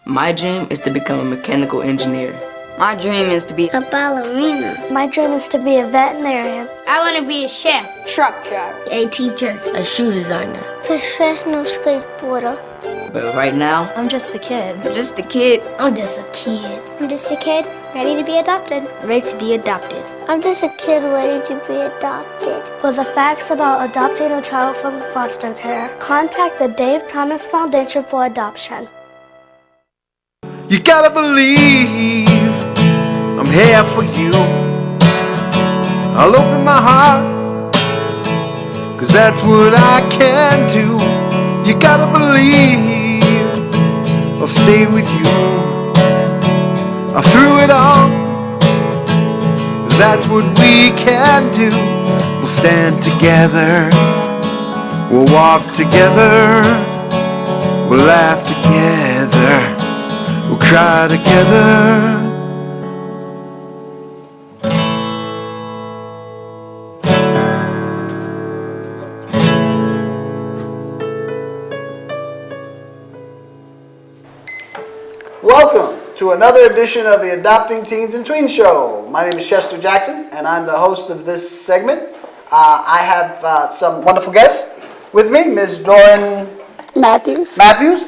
My dream is to become a mechanical engineer. My dream is to be a ballerina. My dream is to be a veterinarian. I want to be a chef, truck driver, a teacher, a shoe designer, professional skateboarder. But right now, I'm just a kid. Just a kid. I'm just a kid. I'm just a kid ready to be adopted. Ready to be adopted. I'm just a kid ready to be adopted. For the facts about adopting a child from foster care, contact the Dave Thomas Foundation for Adoption. You gotta believe I'm here for you. I'll open my heart, 'cause that's what I can do. You gotta believe I'll stay with you through it all, 'cause that's what we can do. We'll stand together, we'll walk together, we'll laugh together, we'll cry together. Welcome to another edition of the Adopting Teens and Tweens Show. My name is Chester Jackson, and I'm the host of this segment. I have some wonderful guests with me, Ms. Doran Matthews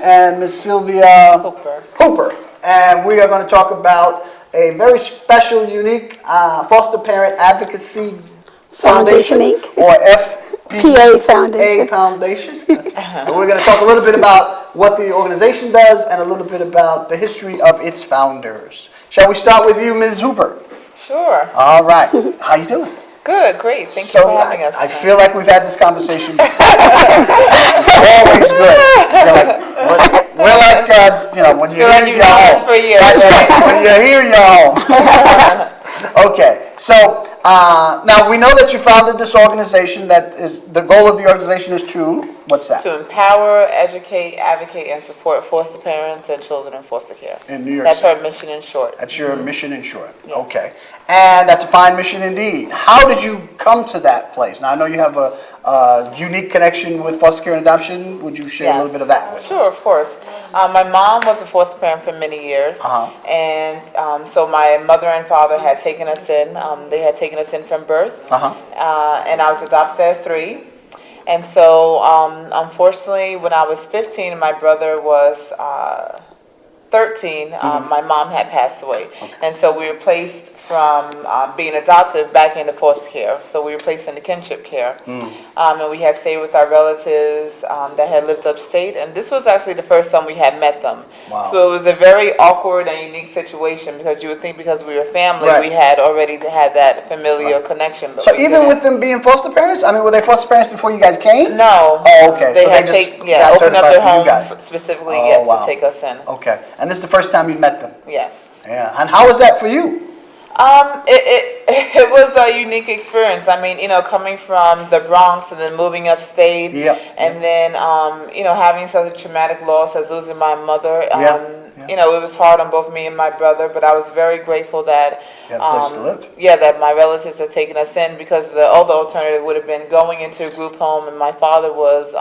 and Ms. Sylvia Hooper. And we are going to talk about a very special, unique foster parent advocacy Foundation Inc. or FPA-Foundation. And we're going to talk a little bit about what the organization does and a little bit about the history of its founders. Shall we start with you, Ms. Hooper? Sure. All right. How you doing? Good, great. Thank you for having us. I feel like we've had this conversation before. Always good. We're like, when you're here, you're home. For years, that's right. When you're here, you're home. Okay. So now we know that you founded this organization. That is the goal of the organization is to what's that? To empower, educate, advocate, and support foster parents and children in foster care. In New York That's City. our mission in short. That's your mission in short. Yes. Okay. And that's a fine mission indeed. How did you come to that place? Now I know you have a unique connection with foster care and adoption. Would you share a little bit of that with us? Sure, of course. My mom was a foster parent for many years, and so my mother and father had taken us in. They had taken us in from birth, and I was adopted at 3. And so, unfortunately, when I was 15 and my brother was 13, my mom had passed away. Okay. And so we were placed from being adopted back into foster care. So we were placed into kinship care. And we had stayed with our relatives that had lived upstate. And this was actually the first time we had met them. Wow. So it was a very awkward and unique situation, because you would think because we were family, we had already had that familial connection. So even with them being foster parents, I mean, were they foster parents before you guys came? No. Oh, okay. They so had opened up their home specifically to take us in. Okay. And this is the first time you met them? Yes. Yeah. And how was that for you? It was a unique experience. I mean, coming from the Bronx and then moving upstate, and then having such a traumatic loss as losing my mother. It was hard on both me and my brother, but I was very grateful that you had a place to live. Yeah, that my relatives had taken us in, because the other alternative would have been going into a group home, and my father was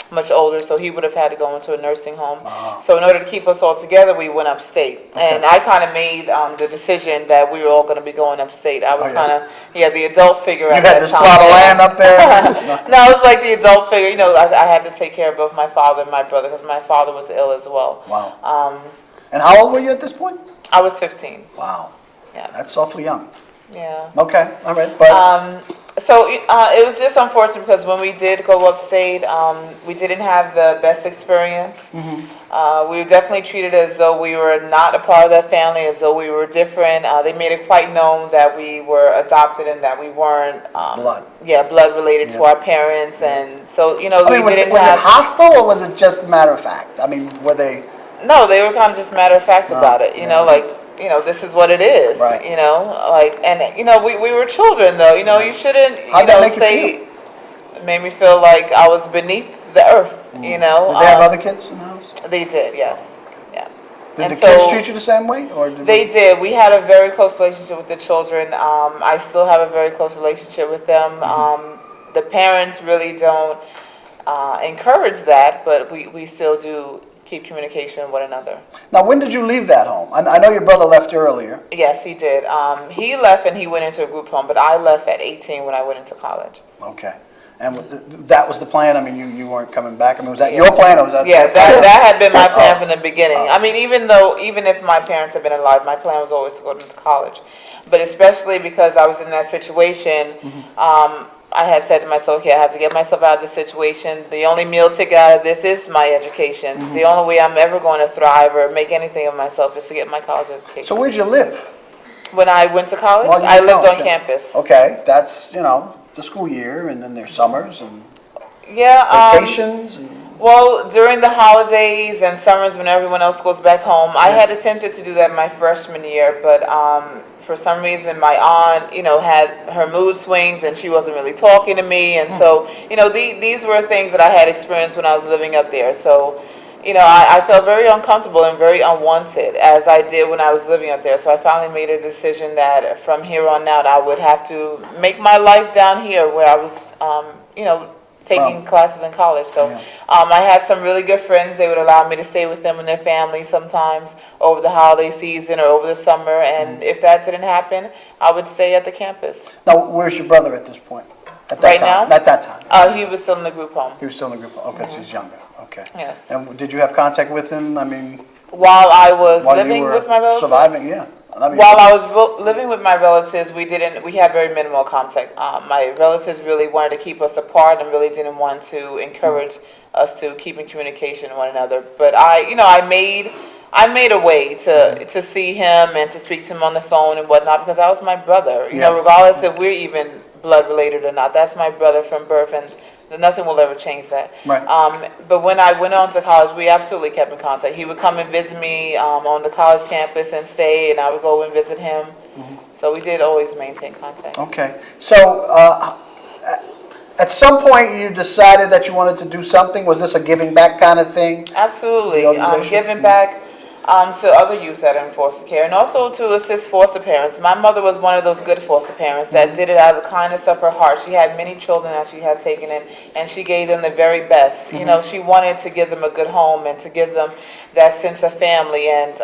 much older, so he would have had to go into a nursing home. So in order to keep us all together, we went upstate. And I kind of made the decision that we were all going to be going upstate. I was kind of, the adult figure at that time. You had this plot of land up there? No, I was like the adult figure. I had to take care of both my father and my brother, because my father was ill as well. Wow. And how old were you at this point? I was 15. Wow. Yeah. That's awfully young. Yeah. Okay. All right. But so it was just unfortunate, because when we did go upstate, we didn't have the best experience. We were definitely treated as though we were not a part of that family, as though we were different. They made it quite known that we were adopted and that we weren't blood related to our parents, and so was it hostile, or was it just matter of fact? I mean, were they? No, they were kind of just matter of fact about it. This is what it is. Right. We were children, though. You shouldn't, say. It made me feel like I was beneath the earth. Did they have other kids in the house? They did, yes. Yeah. Did the kids treat you the same way, or they did? We had a very close relationship with the children. I still have a very close relationship with them. The parents really don't encourage that, but we still do keep communication with one another. Now, when did you leave that home? I know your brother left earlier. Yes, he did. He left and he went into a group home, but I left at 18 when I went into college. Okay. And that was the plan? I mean, you weren't coming back? I mean, was that your plan or was that... Yeah, that had been my plan from the beginning. I mean, even if my parents had been alive, my plan was always to go to college. But especially because I was in that situation, I had said to myself, okay, I have to get myself out of this situation. The only meal ticket out of this is my education. The only way I'm ever going to thrive or make anything of myself is to get my college education. So where'd you live? When I went to college, Well, you I were lived college, on yeah. campus. Okay, that's, the school year, and then there's summers and vacations. Well, during the holidays and summers when everyone else goes back home, I had attempted to do that my freshman year, but for some reason my aunt, had her mood swings and she wasn't really talking to me, and so, these were things that I had experienced when I was living up there. So, I felt very uncomfortable and very unwanted, as I did when I was living up there. So I finally made a decision that from here on out I would have to make my life down here where I was, taking classes in college. So I had some really good friends. They would allow me to stay with them and their families sometimes over the holiday season or over the summer. And if that didn't happen, I would stay at the campus. Now, where's your brother at this point? At that Right time? now? At that time? He was still in the group home. He was still in the group. Okay, so he's younger. Okay. Yes. And did you have contact with him? I mean, While I was while living you were with my relatives? surviving, yeah. I mean, While I was living with my relatives, we had very minimal contact. My relatives really wanted to keep us apart and really didn't want to encourage us to keep in communication with one another. But I made a way to see him and to speak to him on the phone and whatnot, because that was my brother. Regardless if we're even blood related or not, that's my brother from birth, and nothing will ever change that. Right. But when I went on to college, we absolutely kept in contact. He would come and visit me on the college campus and stay, and I would go and visit him. So we did always maintain contact. Okay. So at some point you decided that you wanted to do something. Was this a giving back kind of thing? Absolutely. The organization? Giving back to other youth that are in foster care, and also to assist foster parents. My mother was one of those good foster parents that did it out of the kindness of her heart. She had many children that she had taken in, and she gave them the very best. She wanted to give them a good home and to give them that sense of family and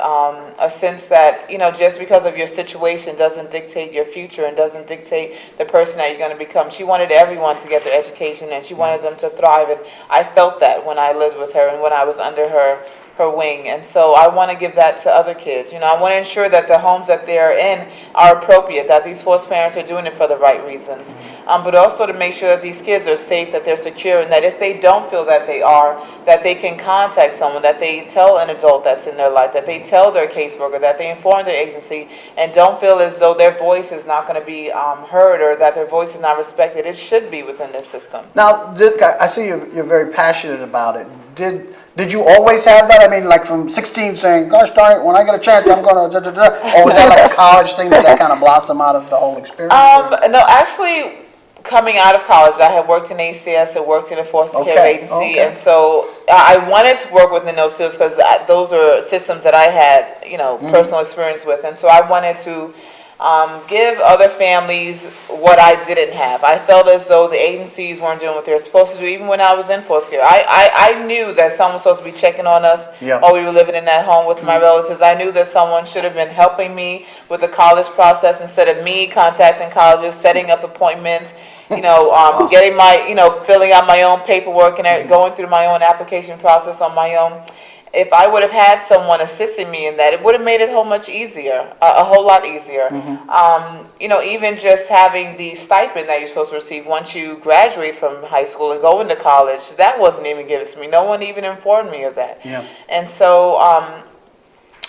a sense that, just because of your situation doesn't dictate your future and doesn't dictate the person that you're going to become. She wanted everyone to get their education, and she wanted them to thrive, and I felt that when I lived with her and when I was under her wing. And so I want to give that to other kids. I want to ensure that the homes that they're in are appropriate, that these foster parents are doing it for the right reasons, but also to make sure that these kids are safe, that they're secure, and that if they don't feel that they are, that they can contact someone, that they tell an adult that's in their life, that they tell their caseworker, that they inform their agency, and don't feel as though their voice is not going to be heard or that their voice is not respected. It should be within this system. Now, I see you're very passionate about it. Did you always have that? I mean, like from 16 saying, gosh darn it, when I get a chance, I'm going to or was that like a college thing that kind of blossomed out of the whole experience? No, actually, coming out of college, I had worked in ACS and worked in a foster care agency, and so I wanted to work within those systems because those are systems that I had, personal experience with, and so I wanted to give other families what I didn't have. I felt as though the agencies weren't doing what they were supposed to do, even when I was in foster care. I knew that someone was supposed to be checking on us while we were living in that home with my relatives. I knew that someone should have been helping me with the college process instead of me contacting colleges, setting up appointments, getting my, filling out my own paperwork and going through my own application process on my own. If I would have had someone assisting me in that, it would have made it a whole lot easier. Even just having the stipend that you're supposed to receive once you graduate from high school and go into college, that wasn't even given to me. No one even informed me of that. Yeah. And so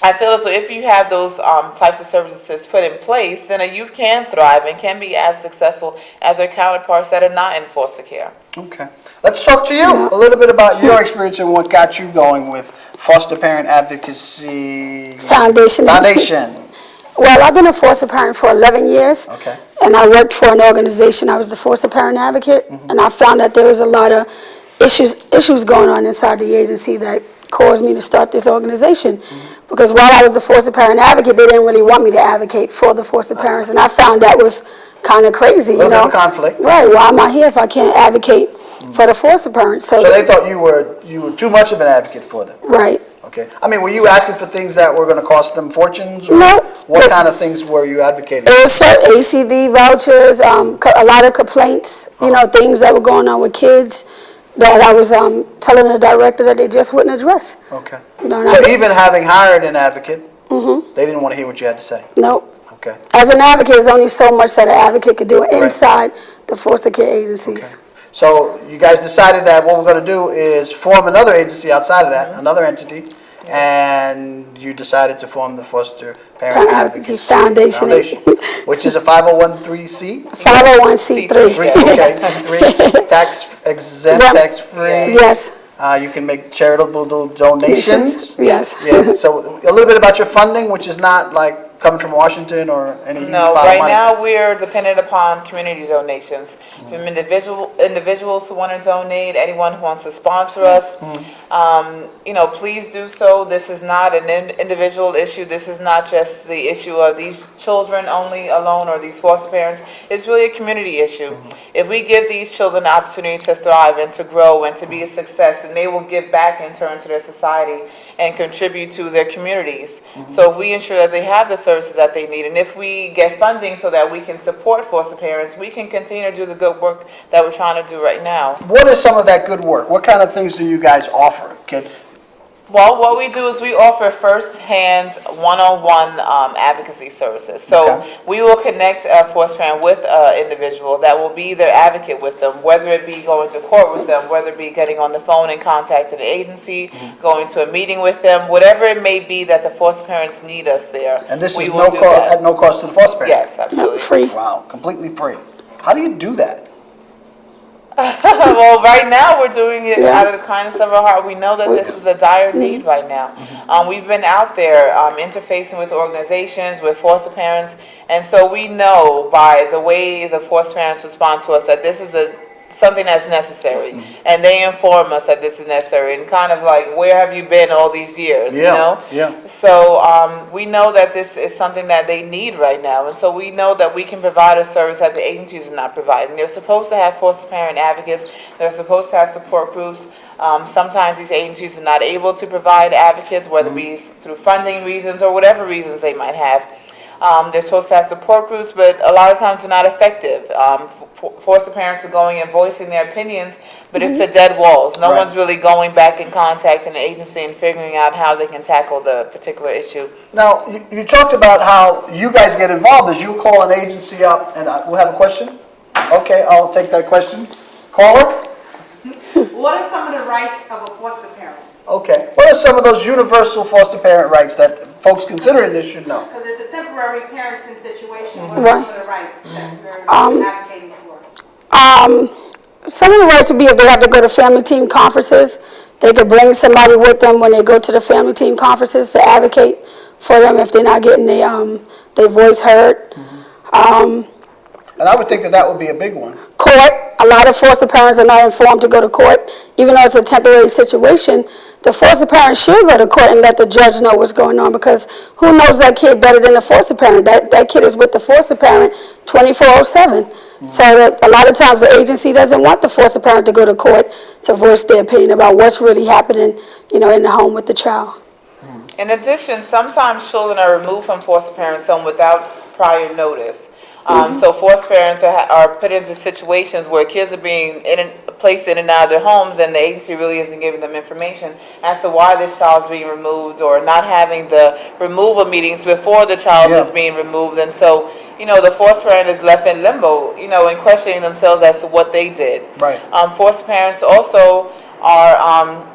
I feel as though if you have those types of services put in place, then a youth can thrive and can be as successful as their counterparts that are not in foster care. Okay. Let's talk to you a little bit about your experience and what got you going with Foster Parent Advocacy Foundation. Well, I've been a foster parent for 11 years. Okay. And I worked for an organization. I was the foster parent advocate. And I found that there was a lot of issues going on inside the agency that caused me to start this organization. Because while I was the foster parent advocate, they didn't really want me to advocate for the foster parents. And I found that was kind of crazy, A little bit of conflict. Right. Why am I here if I can't advocate for the foster parents. So they thought you were too much of an advocate for them. Right. Okay. I mean, were you asking for things that were going to cost them fortunes? Or No. What kind of things were you advocating? It was certain ACD vouchers, a lot of complaints, things that were going on with kids that I was telling the director that they just wouldn't address. Okay. So even having hired an advocate, they didn't want to hear what you had to say? Nope. Okay. As an advocate, there's only so much that an advocate could do inside the foster care agencies. Okay. So you guys decided that what we're going to do is form another agency outside of that, another entity, and you decided to form the Foster Parent Advocacy Foundation, which is a 501c. 501c3. Okay, C3, tax exempt, tax free. Yes. You can make charitable donations. Yes. Yeah. So a little bit about your funding, which is not like coming from Washington or any huge pile of money. No, right now we're dependent upon community donations. From individuals who want to donate, anyone who wants to sponsor us, please do so. This is not an individual issue. This is not just the issue of these children only alone or these foster parents. It's really a community issue. If we give these children the opportunity to thrive and to grow and to be a success, then they will give back in turn to their society and contribute to their communities. So if we ensure that they have the services that they need, and if we get funding so that we can support foster parents, we can continue to do the good work that we're trying to do right now. What is some of that good work? What kind of things do you guys offer? Well, what we do is we offer first-hand, one-on-one advocacy services. So we will connect a foster parent with an individual that will be their advocate with them, whether it be going to court with them, whether it be getting on the phone and contacting the agency, going to a meeting with them, whatever it may be that the foster parents need us there. And this is at no cost to the foster parent? Yes, absolutely. Free. Wow, completely free. How do you do that? Well, right now we're doing it out of the kindness of our heart. We know that this is a dire need right now. We've been out there interfacing with organizations, with foster parents, and so we know by the way the foster parents respond to us that this is something that's necessary, and they inform us that this is necessary, and kind of like, where have you been all these years, So we know that this is something that they need right now, and so we know that we can provide a service that the agencies are not providing. They're supposed to have foster parent advocates, they're supposed to have support groups. Sometimes these agencies are not able to provide advocates, whether it be through funding reasons or whatever reasons they might have. They're supposed to have support groups, but a lot of times they're not effective. Foster parents are going and voicing their opinions, but it's to dead walls. No one's really going back and contacting the agency and figuring out how they can tackle the particular issue. Now, you talked about how you guys get involved as you call an agency up, and we'll have a question. Okay, I'll take that question. Caller? What are some of the rights of a foster parent? Okay. What are some of those universal foster parent rights that folks considering this should know? Because it's a temporary parenting situation. What are some of the rights that you're advocating for? Some of the rights would be if they have to go to family team conferences, they could bring somebody with them when they go to the family team conferences to advocate for them if they're not getting their voice heard. And I would think that would be a big one. Court. A lot of foster parents are not informed to go to court. Even though it's a temporary situation, the foster parent should go to court and let the judge know what's going on, because who knows that kid better than the foster parent? That kid is with the foster parent 24/7. So that a lot of times the agency doesn't want the foster parent to go to court to voice their opinion about what's really happening, in the home with the child. In addition, sometimes children are removed from foster parents' home without prior notice. So foster parents are put into situations where kids are being placed in and out of their homes, and the agency really isn't giving them information as to why this child is being removed, or not having the removal meetings before the child is being removed. And so, the foster parent is left in limbo, and questioning themselves as to what they did. Right. Foster parents also are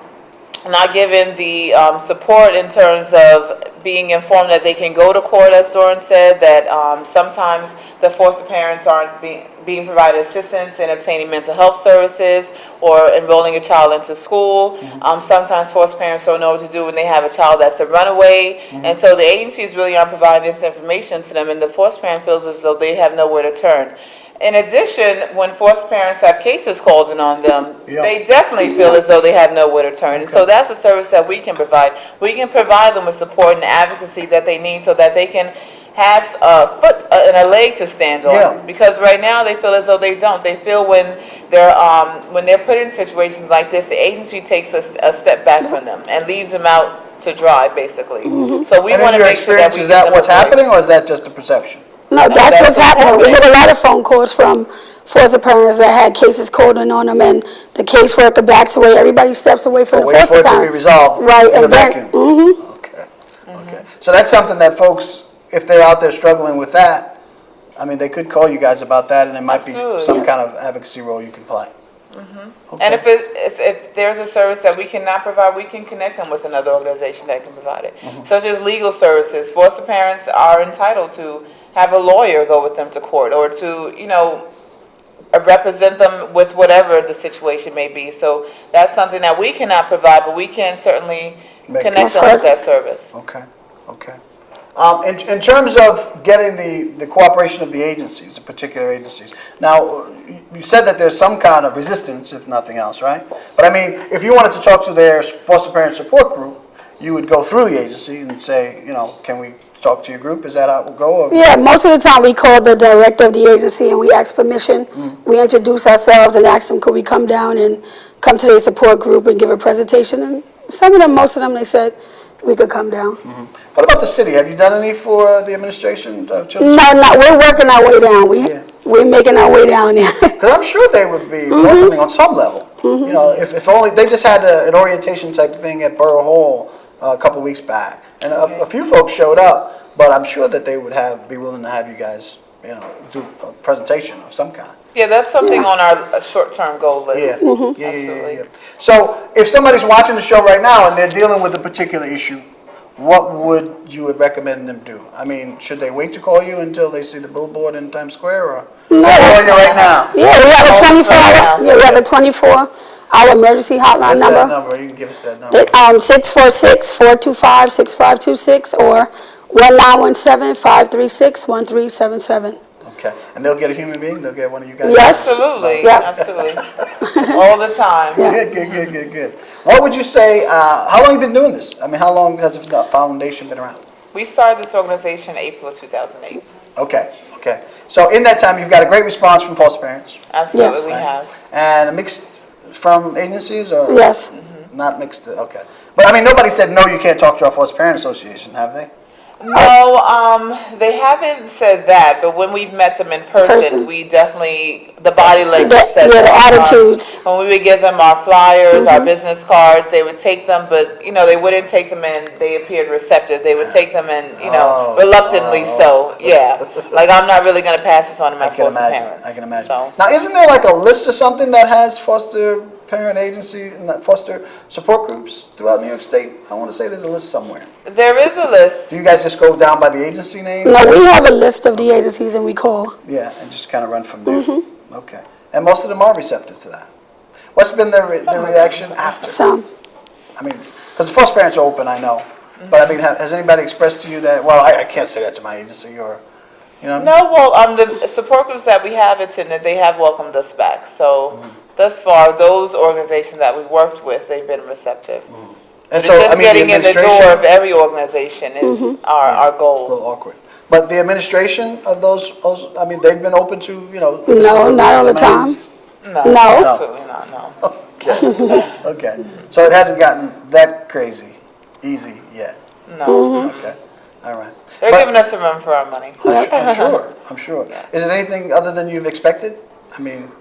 not given the support in terms of being informed that they can go to court, as Doran said, that sometimes the foster parents aren't being provided assistance in obtaining mental health services or enrolling a child into school. Sometimes foster parents don't know what to do when they have a child that's a runaway. And so the agencies really aren't providing this information to them, and the foster parent feels as though they have nowhere to turn. In addition, when foster parents have cases called in on them, they definitely feel as though they have nowhere to turn. And so that's a service that we can provide. We can provide them with support and advocacy that they need so that they can have a foot and a leg to stand on. Because right now they feel as though they don't. They feel when when they're put in situations like this, the agency takes a step back from them and leaves them out to dry, basically. So we And want in to your make sure that experience, we is give that them a what's happening, voice. or is that just a perception? No, that's what's happening. We happening. get a lot of phone calls from foster parents that had cases called in on them, and the caseworker backs away. Everybody steps away from So the wait for foster it to parent. be resolved Right, in a and then, vacuum. Okay, okay. So that's something that folks, if they're out there struggling with that, I mean, they could call you guys about that, and it might be Absolutely. some Yes. kind of advocacy role you can play. And if there's a service that we cannot provide, we can connect them with another organization that can provide it. Such as legal services. Foster parents are entitled to have a lawyer go with them to court, or to, represent them with whatever the situation may be. So that's something that we cannot provide, but we can certainly connect them with that service. Okay, okay. In terms of getting the cooperation of the agencies, the particular agencies, now, you said that there's some kind of resistance, if nothing else, right? But I mean, if you wanted to talk to their foster parent support group, you would go through the agency and say, can we talk to your group? Is that how it would go? Or? yeah, most of the time we call the director of the agency and we ask permission. We introduce ourselves and ask them, could we come down and come to their support group and give a presentation? And most of them, they said we could come down. What about the city? Have you done any for the administration of children? No, we're working our way down. We're making our way down there. Because I'm sure they would be welcoming on some level. If only, they just had an orientation type thing at Borough Hall a couple weeks back. And a few folks showed up, but I'm sure that they would be willing to have you guys, do a presentation of some kind. Yeah, that's something on our short-term goal list. Yeah. Absolutely. Yeah. So if somebody's watching the show right now and they're dealing with a particular issue, what would you recommend them do? I mean, should they wait to call you until they see the billboard in Times Square, or call you right now? Yeah, we have a 24-hour. Yeah, we have a 24-hour emergency hotline What's that number. number? You can give us that number. 646-425-6526 or 1917-536-1377. Okay. And they'll get a human being? They'll get one of you guys? Yes. Absolutely, Yeah. absolutely. All the time. Good. What would you say, how long have you been doing this? I mean, how long has the foundation been around? We started this organization in April of 2008. Okay. So in that time, you've got a great response from foster parents. Absolutely, Yes. we have. And a mixed from agencies, or? Yes. Not mixed, okay. But I mean, nobody said, no, you can't talk to our foster parent association, have they? No, they haven't said that, but when we've met them in person, we definitely, the body language says Yeah, the that. attitudes. When we would give them our flyers, our business cards, they would take them, but, they wouldn't take them in, they appeared receptive. They would take them in, reluctantly so, yeah. Like, I'm not really going to pass this on to my foster parents. I can imagine. So. Now, isn't there like a list or something that has foster parent agency and foster support groups throughout New York State? I want to say there's a list somewhere. There is a list. Do you guys just go down by the agency name? No, we have a list of the agencies and we call. Yeah, and just kind of run from there. Okay. And most of them are receptive to that. What's been the reaction after? Some. I mean, because the foster parents are open, I know. But I mean, has anybody expressed to you that, well, I can't say that to my agency, or, No, well, the support groups that we have attended, they have welcomed us back. So thus far, those organizations that we worked with, they've been receptive. And It's just getting in the door administration- of every organization is our A goal. little awkward. But the administration of those, I mean, they've been open to, No, not all the time. No, No. absolutely not, no. Okay. So it hasn't gotten that crazy, easy yet. No. Okay. All right. They're But- giving us a run for our money. I'm sure. Is it anything other than you've expected? I mean,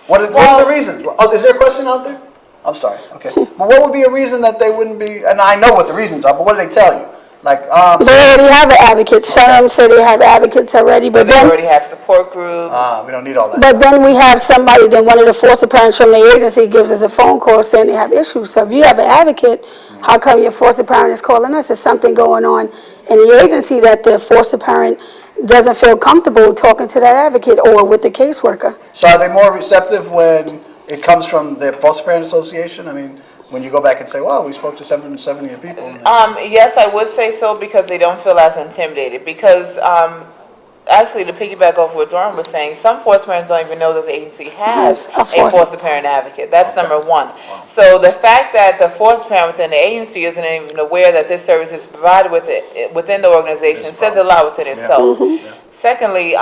what are the reasons? Oh, is there a question out there? I'm sorry. Okay. But what would be a reason that they wouldn't be, and I know what the reasons are, but what do they tell you? Like, They already have advocates. Some of them say they have advocates already, but They then, already have support groups. we don't need all that. but then we have somebody, then one of the foster parents from the agency gives us a phone call saying they have issues. So if you have an advocate, how come your foster parent is calling us? There's something going on in the agency that the foster parent doesn't feel comfortable talking to that advocate or with the caseworker. So are they more receptive when it comes from the foster parent association? I mean, when you go back and say, well, we spoke to 70 people. Yes, I would say so, because they don't feel as intimidated. Because actually, to piggyback off what Doran was saying, some foster parents don't even know that the agency has A a foster parent advocate. That's number one. So the fact that the foster parent within the agency isn't even aware that this service is provided within the organization says a lot within itself. Secondly,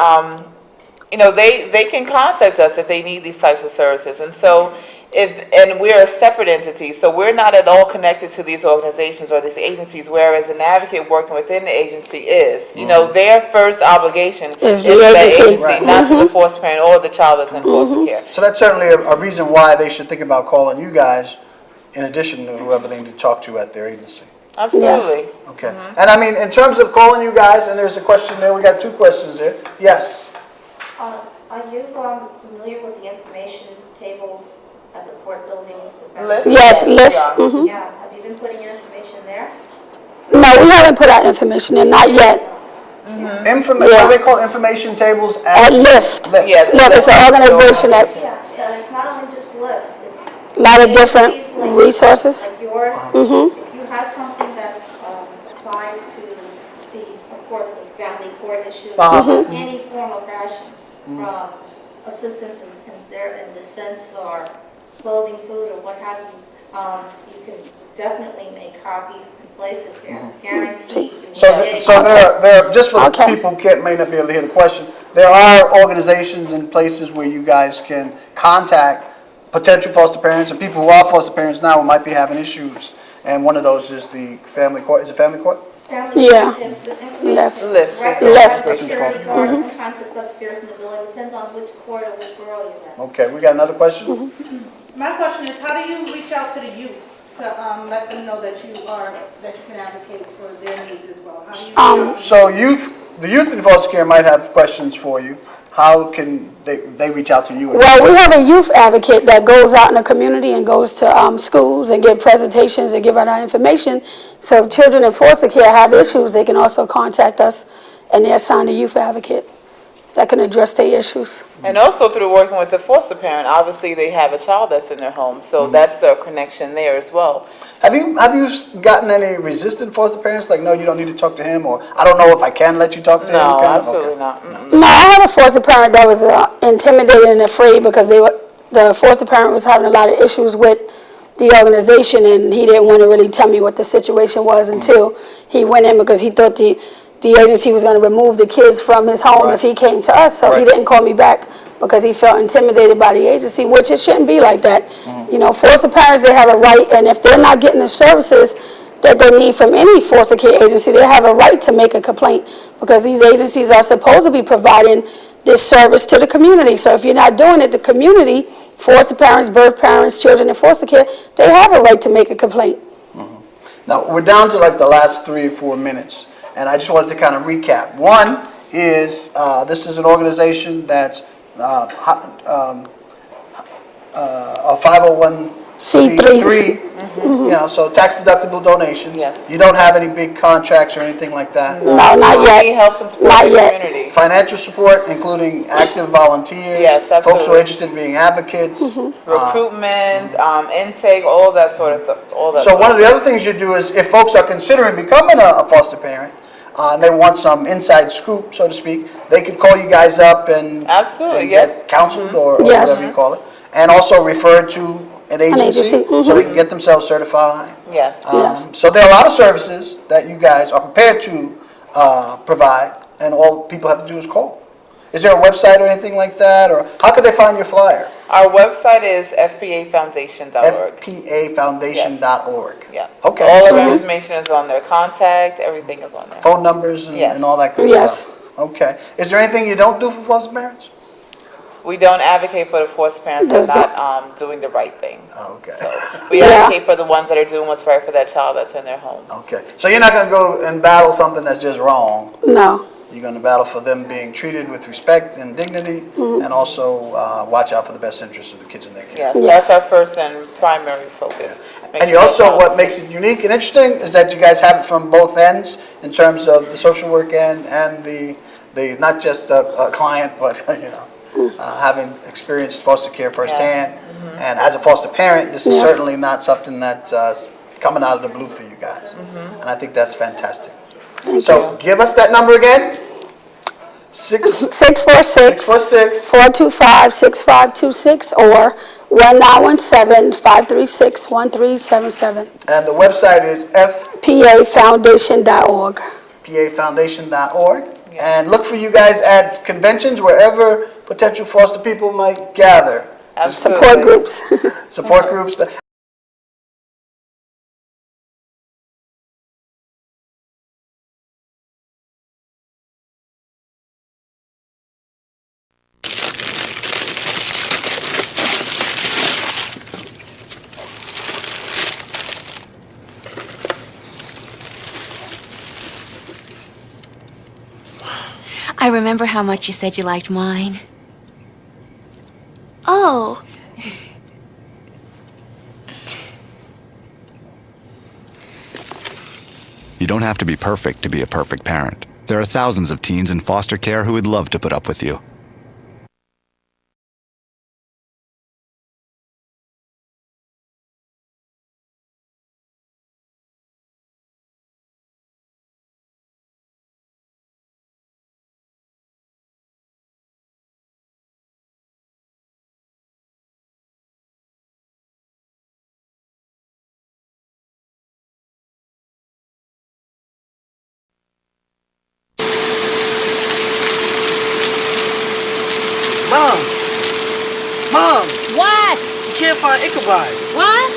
they can contact us if they need these types of services. And so and we're a separate entity, so we're not at all connected to these organizations or these agencies, whereas an advocate working within the agency is. Their first obligation is the to that agency. agency, not to the foster parent or the child that's in foster care. So that's certainly a reason why they should think about calling you guys in addition to whoever they need to talk to at their agency. Absolutely. Okay. And I mean, in terms of calling you guys, and there's a question there, we got two questions there. Yes. Are you familiar with the information tables at the court buildings? Yes, lift. Yeah, have you been putting your information there? No, we haven't put our information in, not yet. What do they call information tables? At lift. Yeah. Lift is an organization that, Yeah, it's not only just Lyft, it's a lot of different agencies like resources. yours. If you have something that applies to of course, the family court issues, any form of fashion, from assistance in defense or clothing, food, or what have you, you can definitely make copies and place it there. Guaranteed. So there are, just for people who may not be able to hear the question, there are organizations and places where you guys can contact potential foster parents and people who are foster parents now who might be having issues. And one of those is the family court. Is it family court? Yeah. Lift. Lift. Security guards, sometimes it's upstairs in the building, depends on which court or which borough you're in. Okay, we got another question? My question is, how do you reach out to the youth to let them know that you can advocate for their needs as well? How do you So the youth in foster care might have questions for you. How can they reach out to you? Well, we have a youth advocate that goes out in the community and goes to schools and give presentations and give out our information. So if children in foster care have issues, they can also contact us, and they're assigned a youth advocate that can address their issues. And also through working with the foster parent, obviously they have a child that's in their home, so that's the connection there as well. Have you gotten any resistant foster parents? Like, no, you don't need to talk to him, or I don't know if I can let you talk to him? No, kind of? absolutely Okay. not. No, I had a foster parent that was intimidated and afraid because the foster parent was having a lot of issues with the organization, and he didn't want to really tell me what the situation was until he went in, because he thought the agency was going to remove the kids from his home if he came to us. So he didn't call me back because he felt intimidated by the agency, which it shouldn't be like that. Foster parents, they have a right, and if they're not getting the services that they need from any foster care agency, they have a right to make a complaint, because these agencies are supposed to be providing this service to the community. So if you're not doing it, the community, foster parents, birth parents, children in foster care, they have a right to make a complaint. Now, we're down to like the last 3 or 4 minutes, and I just wanted to kind of recap. One is, this is an organization that's a 501c3, so tax-deductible donations. Yes. You don't have any big contracts or anything like that? No, not yet. We help and support Not the yet. community. Financial support, including active volunteers? Yes, Folks who are absolutely. interested in being advocates? Recruitment, intake, all that sort of stuff. So one of the other things you do is, if folks are considering becoming a foster parent, and they want some inside scoop, so to speak, they could call you guys up and Absolutely, and yeah. get counseled or Yes. whatever you call it, and also referred to an agency agency, so they can get themselves certified. Yes. Yes. So there are a lot of services that you guys are prepared to provide, and all people have to do is call. Is there a website or anything like that, or how could they find your flyer? Our website is FPA-Foundation.org. FPA-Foundation.org. Yeah. Okay. All of So the you- information is on there. Contact, everything is on there. phone numbers and, Yes. and all that good Yes. stuff. Okay. Is there anything you don't do for foster parents? We don't advocate for the foster parents that That's are not doing the right thing. Okay. So we Yeah. advocate for the ones that are doing what's right for that child that's in their home. Okay. So you're not going to go and battle something that's just wrong. No. You're going to battle for them being treated with respect and dignity, and also watch out for the best interests of the kids in their care. Yes, that's our first and primary focus. Make And sure you also, that what child is makes it unique and interesting is that you guys have it from both ends in terms of the social work end and the not just a client, but having experienced foster care firsthand. And as a foster parent, this is Yes. certainly not something that's coming out of the blue for you guys. And I think that's fantastic. So give us that number again. 646 646 425-6526 or 1917-536-1377. and the website is PA-Foundation.org. FPA-Foundation.org. And look for you guys at conventions, wherever potential foster people might gather. Absolutely. Support groups. Support groups. I remember how much you said you liked wine. Oh. You don't have to be perfect to be a perfect parent. There are thousands of teens in foster care who would love to put up with you. Mom! Mom! What? You can't find Ichabod. What?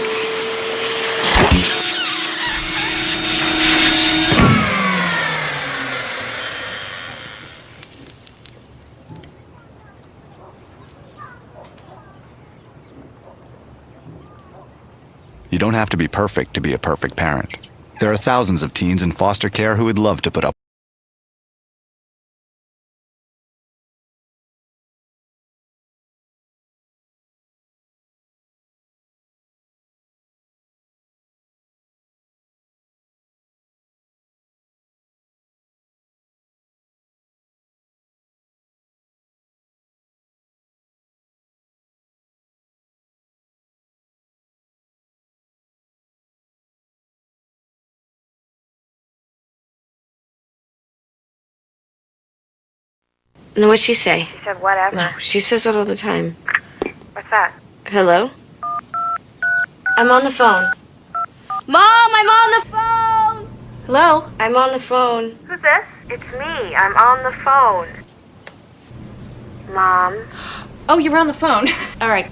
You don't have to be perfect to be a perfect parent. There are thousands of teens in foster care who would love to put up. No, what'd she say? She said whatever. No, she says that all the time. What's that? Hello? I'm on the phone. Mom, I'm on the phone! Hello? I'm on the phone. Who's this? It's me. I'm on the phone. Mom. Oh, you're on the phone. All right.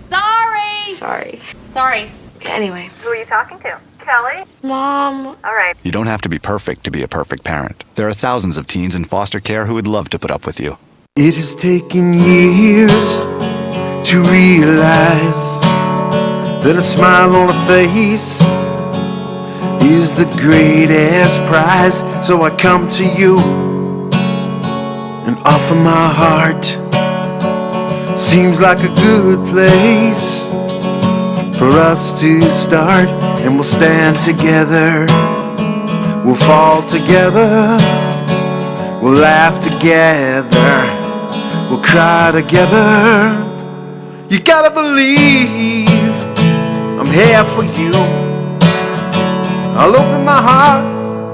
Sorry. Sorry. Anyway. Who are you talking to? Kelly? Mom. All right. You don't have to be perfect to be a perfect parent. There are thousands of teens in foster care who would love to put up with you. It has taken years to realize that a smile on a face is the greatest prize. So I come to you and offer my heart. Seems like a good place for us to start. And we'll stand together, we'll fall together, we'll laugh together, we'll cry together. You gotta believe I'm here for you. I'll open my heart,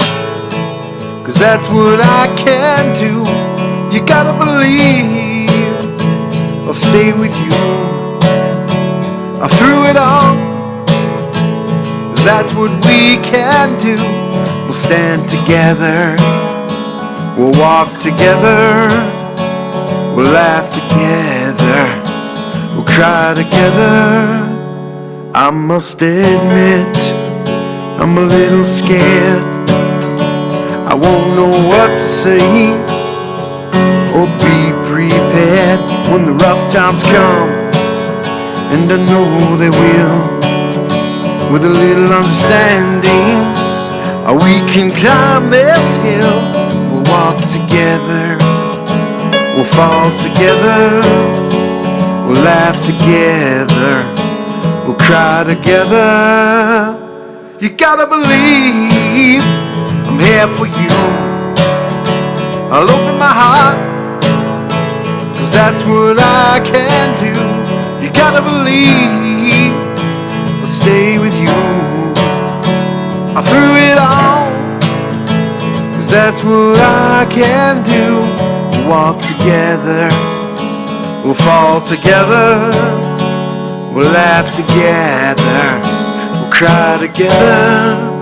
'cause that's what I can do. You gotta believe I'll stay with you through it all, 'cause that's what we can do. We'll stand together, we'll walk together, we'll laugh together, we'll cry together. I must admit, I'm a little scared. I won't know what to say or be prepared when the rough times come, and I know they will. With a little understanding, we can climb this hill. We'll walk together, we'll fall together, we'll laugh together, we'll cry together. You gotta believe I'm here for you. I'll open my heart, 'cause that's what I can do. You gotta believe I'll stay with you through it all, 'cause that's what I can do. We'll walk together, we'll fall together, we'll laugh together, we'll cry together.